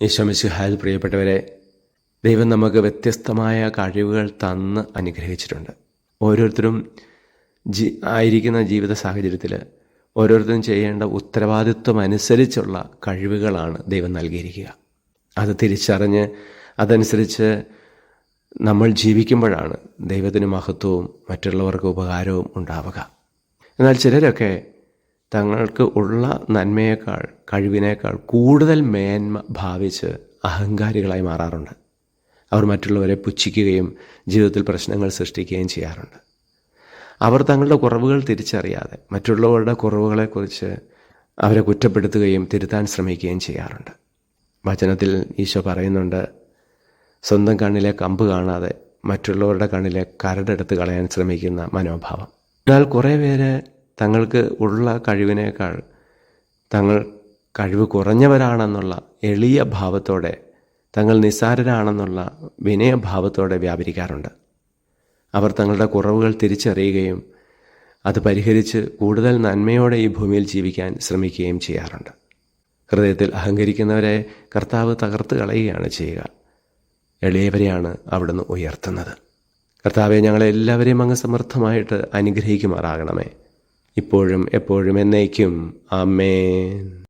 ഈശോ മിശിഹായിൽ പ്രിയപ്പെട്ടവരെ, ദൈവം നമുക്ക് വ്യത്യസ്തമായ കഴിവുകൾ തന്ന് അനുഗ്രഹിച്ചിട്ടുണ്ട്. ഓരോരുത്തരും ആയിരിക്കുന്ന ജീവിത സാഹചര്യത്തിൽ ഓരോരുത്തരും ചെയ്യേണ്ട ഉത്തരവാദിത്വം അനുസരിച്ചുള്ള കഴിവുകളാണ് ദൈവം നൽകിയിരിക്കുക. അത് തിരിച്ചറിഞ്ഞ് അതനുസരിച്ച് നമ്മൾ ജീവിക്കുമ്പോഴാണ് ദൈവത്തിന് മഹത്വവും മറ്റുള്ളവർക്ക് ഉപകാരവും ഉണ്ടാവുക. എന്നാൽ ചിലരൊക്കെ തങ്ങൾക്ക് ഉള്ള നന്മയേക്കാൾ കഴിവിനേക്കാൾ കൂടുതൽ മേന്മ ഭാവിച്ച് അഹങ്കാരികളായി മാറാറുണ്ട്. അവർ മറ്റുള്ളവരെ പുച്ഛിക്കുകയും ജീവിതത്തിൽ പ്രശ്നങ്ങൾ സൃഷ്ടിക്കുകയും ചെയ്യാറുണ്ട്. അവർ തങ്ങളുടെ കുറവുകൾ തിരിച്ചറിയാതെ മറ്റുള്ളവരുടെ കുറവുകളെക്കുറിച്ച് അവരെ കുറ്റപ്പെടുത്തുകയും തിരുത്താൻ ശ്രമിക്കുകയും ചെയ്യാറുണ്ട്. വചനത്തിൽ ഈശോ പറയുന്നുണ്ട്, സ്വന്തം കണ്ണിലെ കമ്പ് കാണാതെ മറ്റുള്ളവരുടെ കണ്ണിലെ കരടെടുത്ത് കളയാൻ ശ്രമിക്കുന്ന മനോഭാവം. എന്നാൽ കുറേ പേര് തങ്ങൾക്ക് ഉള്ള കഴിവിനേക്കാൾ തങ്ങൾ കഴിവ് കുറഞ്ഞവരാണെന്നുള്ള എളിയ ഭാവത്തോടെ, തങ്ങൾ നിസ്സാരരാണെന്നുള്ള വിനയഭാവത്തോടെ വ്യാപരിക്കാറുണ്ട്. അവർ തങ്ങളുടെ കുറവുകൾ തിരിച്ചറിയുകയും അത് പരിഹരിച്ച് കൂടുതൽ നന്മയോടെ ഈ ഭൂമിയിൽ ജീവിക്കാൻ ശ്രമിക്കുകയും ചെയ്യാറുണ്ട്. ഹൃദയത്തിൽ അഹങ്കരിക്കുന്നവരെ കർത്താവ് തകർത്ത് കളയുകയാണ് ചെയ്യുക. എളിയവരെയാണ് അവിടുന്ന് ഉയർത്തുന്നത്. കർത്താവെ, ഞങ്ങളെല്ലാവരെയും അങ്ങ് സമർത്ഥമായിട്ട് അനുഗ്രഹിക്കുമാറാകണമേ, ഇപ്പോഴും എപ്പോഴും എന്നേക്കും. ആമേൻ.